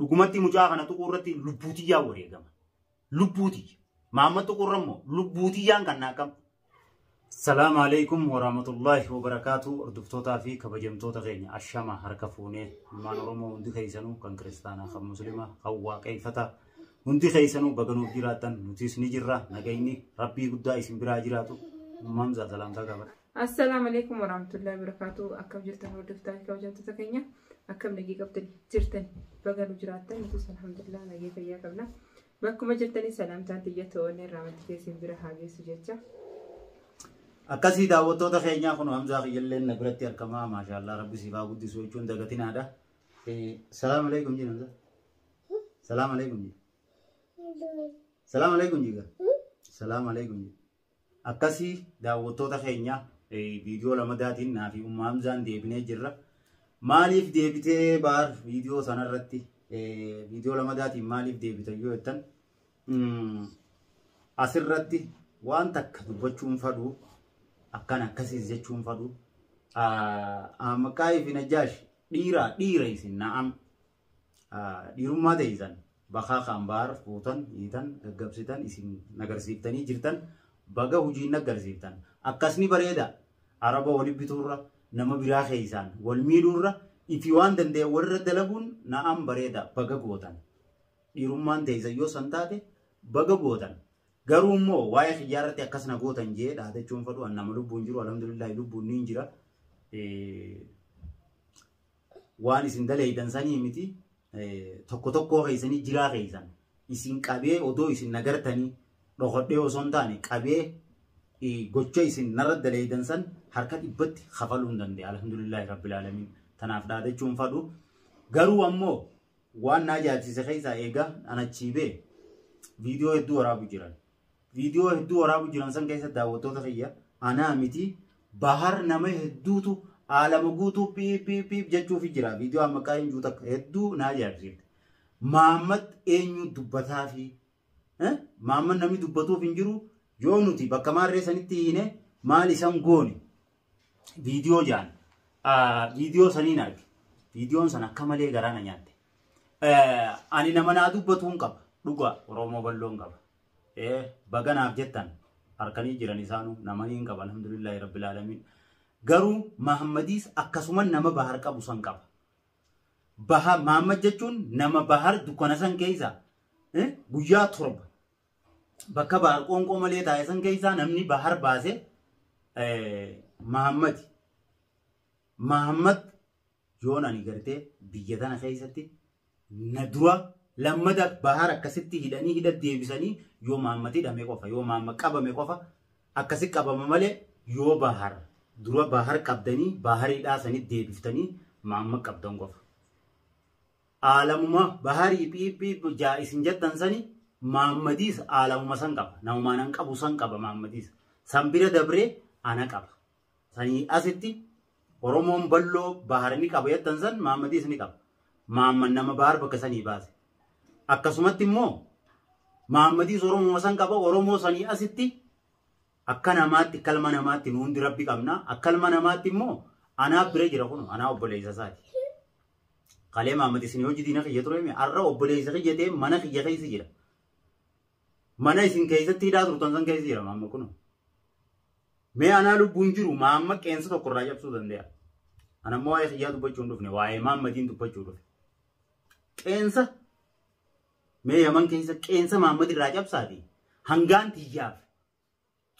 dhugumatti mucaa kana tuqurratti lubbuutiyyaa wareegama. Lubbuuti. Maamma tuqurrammoo lubbuutiyyaan kan naaqam. Assalamu alaikum wa rahmatullahi wa barakatuh. Ordoftoota fi kabajamtoota keenya ashama harka fuunee ilmaan Oromoo hundi keessanuu kan kiristaanaa kan musliimaa kan waaqeffata hundi keessanuu baganuuf jiraatan nutis ni jirra nagayni rabbii guddaa isin biraa jiraatu mamza salaamtaa qaba. Assalamu alaikum wa rahmatullahi wa barakatuh. Akkam jirtan hordoftoota fi kabajamtoota keenya akkam nagee qabdan jirtan baganuuf jiraatan nutis alhamdulillah nagee fayyaa qabna. Bakkuma jirtanii salaamtaan xiyya ta'oonni irraamatti keessin bira haa geessu jecha. Akkasii daawwattoota keenyaa kun Hamzaa Qiyyalleen na biratti argamaa maashaallah rabbi siifaa guddisuu jechuun dagatinaadha. Salaamu alaikum ji Hamzaa. Salaamu alaikum ji. Salaamu alaikum ji. Salaamu alaikum ji. Akkasii daawwattoota keenyaa viidiyoo lamadaatiin naa fi ummaa Hamzaan deebinee jirra. Maaliif deebitee baar viidiyoo sanarratti viidiyoo lamadaatiin maaliif deebitan yoo jettan asirratti waan takka dubbachuun fadhu akkan akkasiis jechuun fadhu maqaa fi najaash dhiira isin na'am dhiirummaa ta'isan bakaa kan baar fuutan hiitan gaggabsitan isin nagarsiiftanii jirtan baga hujii nagarsiiftan akkasni bareeda araba wali bituurra nama biraa keessaan wal miidhuurra ifi waan danda'e warra dalaguun na'am bareeda baga gootan dhiirummaan ta'isan yoo san taate baga gootan. Garuu immoo waa'ee xiyyaarratti akkasna gootan jee dhaadachuun fadhu nama lubbuun jiru alhamdulillah lubbuun ni jira. Waan isin daleeydan sanii miti tokko tokko keessanii jiraa keessan isin qabee odoo isin nagartanii dhokodhee osoo hin taane qabee gocha isin narra daleeydan san harka dhibbatti kafaluu hin danda'e alhamdulillah rabbil alamin tanaaf dhaadachuun fadhu. Garuu ammoo waan na ajaa'ibsiise keessaa eegaa anachiibee viidiyoo hedduu waraabu jiran. Video hedduu waraabu jiran san keessatti daawwattoota kiyya anaa miti bahar nama hedduutu aalama guutuu piip jechuufi jira. Video maqaa eenyuu takka hedduu na ajaa'ibsiifte. Mahammad eenyu dubbataa fi Mahammad namni dubbatuuf hin jiru yoo nuti bakka maarree sanitti hiine maal isan goone video jaan video saniin arge. Videoon san akka malee garaa na nyaatte. Ani nama naa dubbatuun qaba dhugaa Oromoo balloon qaba. Baganaaf jettan harkanii jiran isaanu namanii hin qaba alhamdulillahi rabbil alamin. Garuu Mahammadiis akkasuma nama bahar qabu san qaba. Mahammad jechuun nama bahar dukkana san keessa guyyaa torba bakka bahar qoonqoo malee taa'e san keessa namni bahar baase Mahammad yoon ani gartee biyya tana keessatti na dura lammada bahar akkasitti hidhanii hidha deebisanii yoo Mahammad hidhame qofa yoo Mahammad qabame qofa akkasi qabama malee yoo bahar dura bahar qabdanii baharii dhaasanii deebiftanii Mahammad qabdan qofa. Aalamuma baharii piip jaa isin jettan sani Mahammadiis aalamuma san qaba namumaan an qabu san qaba Mahammadiis san bira dabree ana qaba. Sanii asitti Oromoon balloo bahar ni qaba jettan san Mahammadiis ni qaba. Mahammad nama bahar bakka sanii baase. Akkasumatti immoo Mahammadiis Oromoo san qaba Oromoo sanii asitti akka namaatti kalma namaatti nu hundi rabbi qabna akka kalma namaatti immoo anaa bira jira kun anaa obboleessa isaati. Qalee Mahammad isin hojii diina kiyya ture arra obboleessa kiyya ta'e mana kiyya keessa jira. Mana isin keessatti hidhaa turtan san keessa jira Mahammad kun. Mee anaa lubbuun jiru Mahammad qeensa tokko irraa cabsuu danda'a. Ana immoo waa'ee kiyyaa dubbachuu hin dhufne waa'ee Mahammadiin dubbachuu dhufe. Qeensa mee yaman keessa qeensa Mahammad irraa cabsaati hangaan tiyyaaf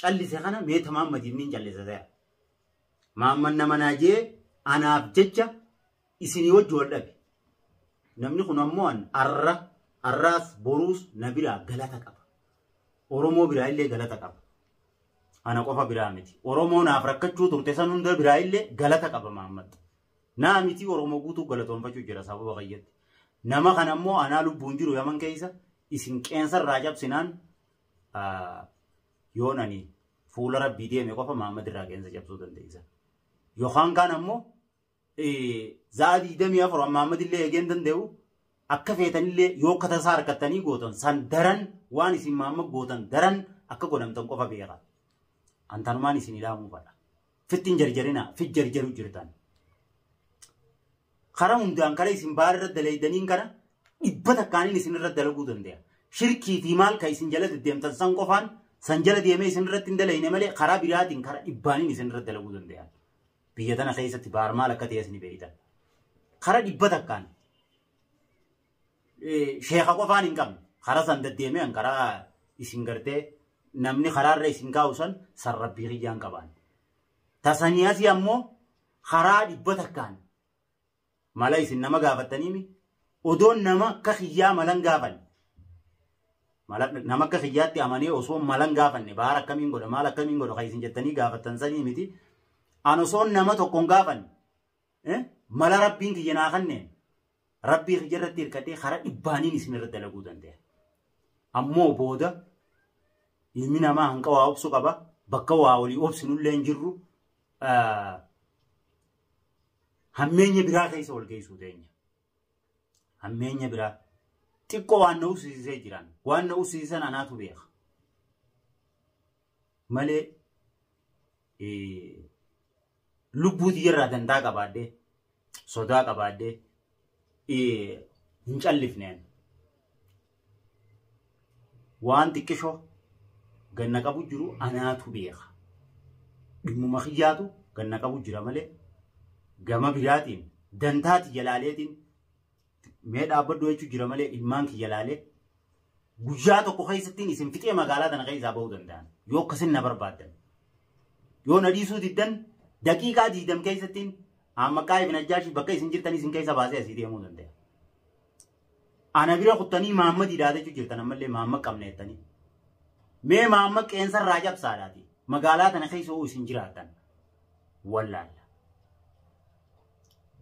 callise kana mee Mahammadiin ni callise ta'a. Mahammad nama naajee anaaf jecha isinii wajji wal dhabe. Namni kun ammoo arraas boruus na biraa galata qaba. Oromoo biraa illee galata qaba. Ana qofa biraa miti. Oromoo naaf rakkachuu turte san hunda biraa illee galata qaba Mahammad. Naa miti Oromoo guutuu galatoonfachuu jira sababa qayyatti. Nama kan ammoo anaa lubbuun jiru yaman keessa isin qeensa irraa cabsinaan yoonanii fuula rabbii deeme qofa Mahammad irraa qeensa cabsuu dandeessa. Yookaan kaan ammoo zaadii damii afur Mahammad illee eegeen danda'u akka feetanillee yoo katasaa harkattanii gootan san daran waan isin Mahammad gootan daran akka godhamtan qofa beeka. Antanumaan isin ilaalamuu fadha. Fittiin jarjarina fit jarjaru jirtan. Karaa hundaan kala isin baarra daleeydaniin kana dhibbata kaaniin isin irratti dalaguu danda'a. Shirkii fi maal kan isin jala deddeemtan san qofaan san jala deemee isin irratti hin dalayne malee karaa biraatiin karaa dhibbaaniin isin irratti dalaguu danda'a. Biyya tana keessatti baar maal akka ta'e isin beektan. Karaa dhibbata kaan sheeka qofaan hin qabne karaa san deddeemee karaa isin gartee namni karaarra isin kaa'u san rabbii xiyyaan qaban. Tasaniyaasi ammoo karaa dhibbata kaan mala isin nama gaafattaniimi odoon nama akka xiyyaa malan gaafan. Nama akka xiyyaatti amanee osoo malan gaafanne baar akkamiin godha maal akkamiin godha kan isin jettanii gaafattan sanii miti. An osoon nama tokkoon gaafan mala rabbiin kiyya naa kanneen rabbii kiyya irratti hirkatee karaa dhibbaaniin isin irratti dalaguu danda'a. Ammoo booda ilmi namaa hanqa waa obsu qaba bakka waa olii obsinullee hin jirru hammeenya biraa keessa ol geessuu teenya. Hammeenya biraa xiqqoo waan na uffisiisee jiran waan na uffisiisan anaatu beeka malee lubbuu tiyyarraa dandaa qabaadhee sodaa qabaadhee hin callifneen waan xiqqishoo ganna qabu jiru anaatu beeka. Dhimmuma xiyyaatu ganna qabu jira malee gama biraatiin dantaati jalaaleetiin mee dhaabbadhu jechuu jira malee ilmaan kiyya laalee guyyaa tokko keessattiin isin fixee magaalaa tana keessaa bahuu danda'an yoo akkasin na barbaaddan yoo na dhiisuu diddan daqiiqaa 20 keessattiin amma qaayib najjaashi bakka isin jirtan isin keessa baasee asii deemuu danda'a. Ana bira kuttanii Mahammad hidhaatachuu jirtan ammallee Mahammad qabna jettanii mee Mahammad qeensa irraa cabsaadhaati magaalaa tana keessa oo isin jiraattan wallaalla.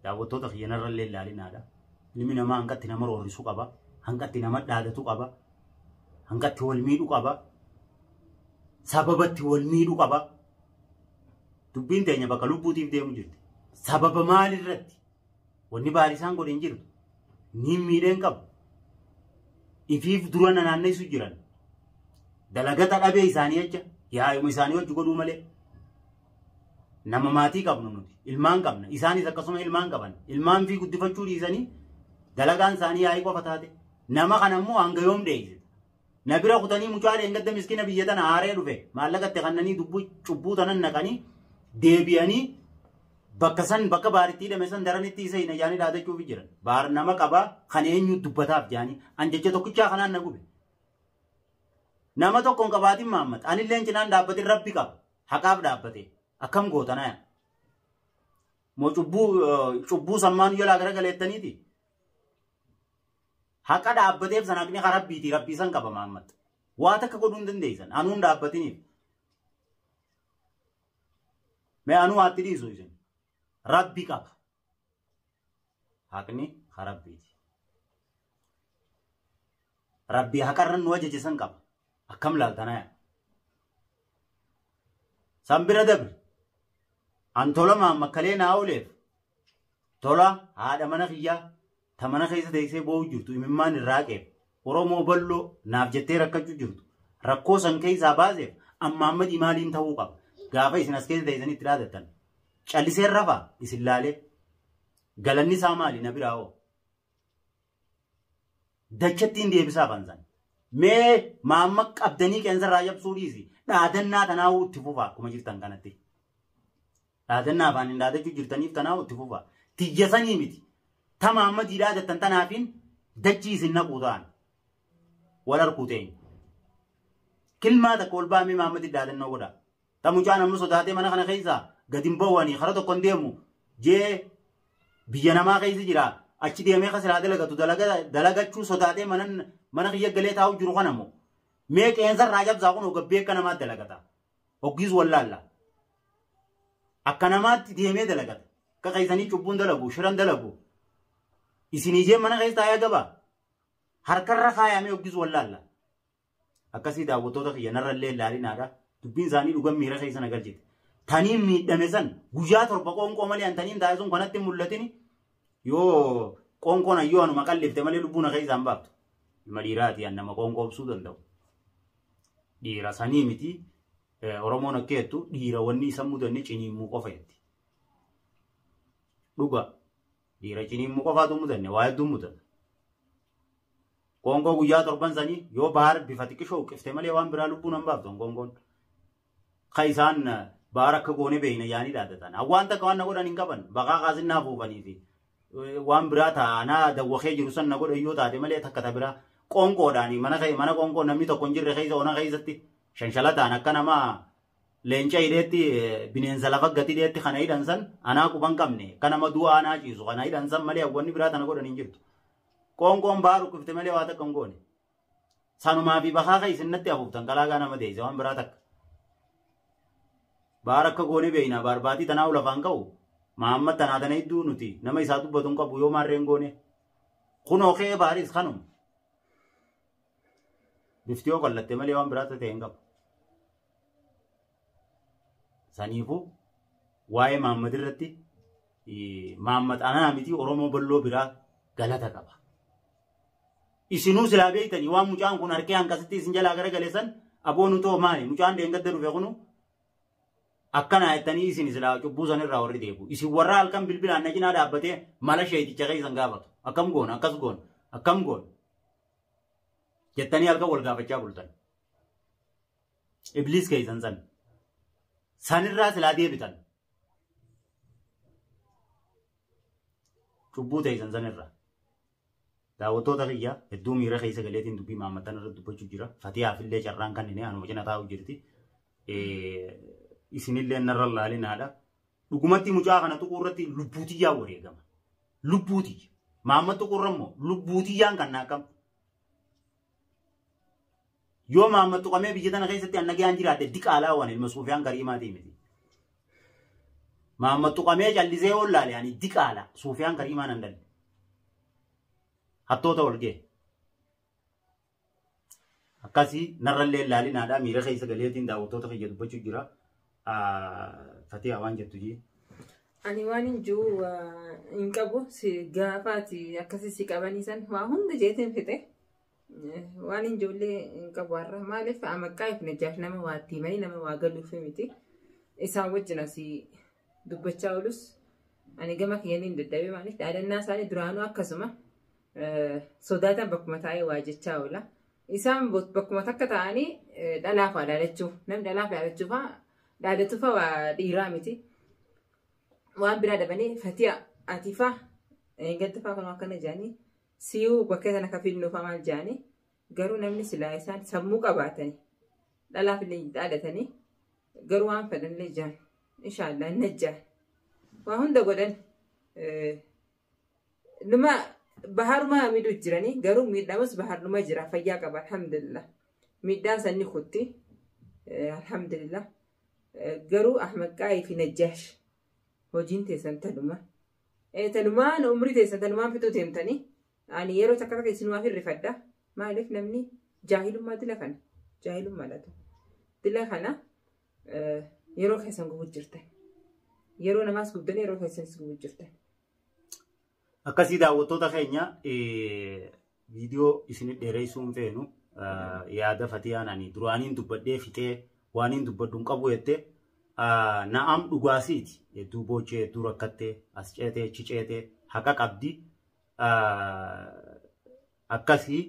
Daawwattoota xiyyanarrallee ilaalinaadha. Ilmi namaa hanqatti nama roorrisuu qaba, hanqatti nama dhaadatu qaba, hanqatti wal miidhuu qaba, sababatti wal miidhuu qaba. Dubbiin teenya bakka lubbuutiif deemu jirti. Sababa maalirratti wanni baalisaan godhe hin jirtu. Ni miidheen qabu. Ifiif dura naanneessu jiran. Dalagata dhabee isaanii jecha yaa'uma isaanii hojii godhuu malee. Nama maatii qabnu nuti ilmaan qabna isaanis akkasuma ilmaan qaban ilmaan fi guddifachuu dhiisanii dalagaan isaanii yaa'ii qofa taate nama kana immoo hanga yoom deeyse na bira kutanii mucaalee engadda miskina biyya tana haaree dhufe maallaqatti kannanii cubbuu tanan naqanii deebi'anii bakka san bakka baaritti hidhame san daranitti isa hin ayyaanii dhaadachuuf jiran baar nama qabaa kan eenyu dubbataaf jaanii an jecha tokkichaa kanaan na gube nama tokkoon qabaatiin Mahammad anillee cinaan dhaabbatiin rabbi qaba haqaaf dhaabbate. Akkam gootana moo cubbuu sammaan yola garagaleettaniiti haqa dhaabbateef san haqni rabbiiti rabbii san qaba Mahammad waa takka godhuu hin dandeessan anuun dhaabbatiniif mee anuu haatti dhiisu isin rabbi qaba haqni rabbiiti rabbii haqarran nu ajaje san qaba akkam laaltana san bira dabri Antola Mahammad kalee naa ooleef tola haadha mana kiyyaa ta mana keessa teessee boo'u jirtu imimmaan irraa qeef Oromoo bal'oo naaf jettee rakkachuu jirtu rakkoo san keessaa baaseef amma Mahammad maaliin ta'uu qaba gaafa isin as keessa teessanitti dhaadattan calliseen rafaa isin laalee galanni isaa maali na biraa oo dachattiin deebisaa fansan mee Mahammad qabdanii qeensa irraa jabsuu dhiisi dhaadannaa tanaa'uu itti fufaa akkuma jirtan kanatti. Dhaadannaa afaan hin dhaadachuu jirtaniif tanaa'u itti fufaa. Tiyyasanii miti. Ta Mahammad dhaadattan tanaafiin dachii isin naquu ta'an. Wal harkuu teenya. Kilmaa takka ol baamee Mahammad dhaadannoo godha. Ta mucaan amma sodaatee mana kana keessaa gadi hin bawwanii kara tokko hin deemu jee biyya namaa keessa jira. Achi deemee kasiraa dalagatu dalagachuu sodaatee mana kiyya galee taa'u jiru kanammoo. Mee qeensa irraa cabsaa kun gabbee akka namaatti dalagata. Hoggiis wallaalla. Akka namaatti deemee dalagata. Akka keessanii cubbuun dalagu, shiran dalagu. Isinii jee mana keessa taa'ee gabaa. Harkarra kaayamee hoggiis wallaalla. Akkasii daawwattoota xiyyanarrallee ilaalinaadha. Dubbiin isaanii dhugan miira keessa nagalchite. Taniin miidhame san guyyaa torba qoonqoo malee taniin taa'e sun kanatti mul'atini yoo qoonqoon ayyoo anuma qallifte malee lubbuun akka isaan baaftu. Ilma dhiiraati an nama qoonqoo obsuu danda'u. Dhiira sanii miti Oromoon akka jettu dhiira wanni isa mudanne ciniimmuu qofa jetti. Dhuga dhiira ciniimmuu qofaatu mudanne waa hedduu mudata. Qoonqoo guyyaa torban sanii yoo bahar bifa xiqqishoo qiftee malee waan biraa lubbuun hin baaftu qoonqoon. Ka isaan bahar akka goone beeyna yaanii dhaadatan. Waan takka waan na godhan hin qaban baqaa qaasin naa fuufanii fi waan biraa taa'anaa dawwaqee jiru san na godhan yoo taate malee takka ta biraa qoonqoodhaani mana qoonqoo namni tokko hin jirre keessa ona keessatti shanshalataan akka nama leenca hidheetti bineensa lafa gati hidheetti kana hidhan san anaa quban qabne kan nama du'a anaa ciisu kana hidhan san malee hawwanni biraa tana godhan hin jirtu. Qoonqoon bahar ukkifte malee waa takka hin goone. Sanumaa fi baqaa isin natti hafuuftan kalaagaa nama deesse waan biraa takka. Bahar akka goone beeyna barbaatii tanaa lafaan ka'u Mahammad tanaa tana idduu nuti nama isaa dubbatu hin qabu yoo maarreen goone. Kunoo kee baharis kanuma. Bifti yoo qallatte malee waan biraa ta'e hin qabu. Saniifuu waa'ee Mahammad irratti Mahammad anaa miti Oromoo balloo biraa galata qaba. Isinuu silaa beeytanii waan mucaan kun harkee hanqasitti isin jalaa garagaleessan aboonu ta'u maali mucaan deengadda dhufe kunu akkana jettanii isin silaa cubbuu sanirraa warri deebi'u. Isin warra halkan bilbilaan na cinaa dhaabbatee mala sheeticha keessan gaafatu. Akkam goona akkas goona akkam goona jettanii halkan wal gaafachaa bultan. Ibliis keessan san. Sanirraa silaa deebitan. Cubbuu ta'esan sanirraa. Daawwattoota kiyyaa hedduu miira keessa galeetiin dubbii Mahammad irra dubbachuu jira. Fatihaaf illee carraan kanneen anuma cina taa'u jirti. Isinillee narra laalinaadha. Dhugumatti mucaa kana tuqurratti lubbuutiyyaan wareegama. Lubbuuti. Mahammad tuqurra immoo lubbuutiyyaan kan naaqamu. Yoo Mahammad tuqamee biyya tana keessatti annagayaan jiraate diqaalaa waan ilma Suufiyaan Kariimaatii miti. Mahammad tuqamee callisee ollaale ani diqaala Suufiyaan Kariimaan handalle. Hattoota wal ga'e. Akkasii narrallee laalinaadhaa miira keessa galeetiin daawwattoota kiyya dubbachuu jira. Fatihaa waan jettu jii. Ani waan hin jiru hin qabu gaafaati akkasii si qabanii san waa hunda jeetiin fixe. Waan hin jirullee hin qabu har'a maaliif maqaa ifne jaaf nama waa tiimanii nama waa galuuf miti. Isaan wajjin asii dubbachaa oolus ani gama kiyyaniin dadhabee maaliif dhaadannaa isaanii duraanuu akkasuma sodaatan bakkuma taa'ee waa jechaa oola. Isaan bakkuma takka ta'anii dhalaaf waa dhaadachuu namni dhalaaf dhaadachuufaa dhaadatuufaa waa dhiiraa miti. Waan biraa dabanii Fatiha Atifaa gaddafaa kun akkana jedhanii siyuu bakka sana akka filnuufaa maal jedhanii garuu namni silaa isaan sammuu qabaatanii dhalaaf illee dhaadatanii garuu waan fedhanillee jiran inshaallah hin najjaan waa hunda godhan numa baharuma miidhuu jiranii garuu miidhamus baharuma jira fayyaa qaba alhamdulillah miidhaan sanni kutti alhamdulillah garuu Ahmad Qaayii fi Najjaash hojiin teessan tanumaan umrii teessan tanumaan fixuu teemtanii ani yeroo takka takka isinumaaf hirrifadha maaliif namni jaahilummaa dila kana jaahilummaa laatu dila kana yeroo keessan gubuu jirtan yeroo namaas gubdanii yeroo keessanis gubuu jirtan. Akkasii daawwattoota keenya viidiyoo isin dheereessuun feenu yaada Fatihaan ani duraaniin dubbadhee fixee waaniin dubbadhu hin qabu jettee na'am dhugaasiiti hedduu boochee hedduu rakkattee as ceetee achi ceetee haqa qabdi akkasii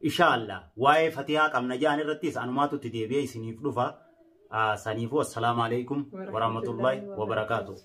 inshaallah waa'ee Fatihaa qabna jaan irrattis anumaatu itti deebi'ee isiniif dhufa saniifuu assalaamu alaikum warahmatullahi wabarakaatuh.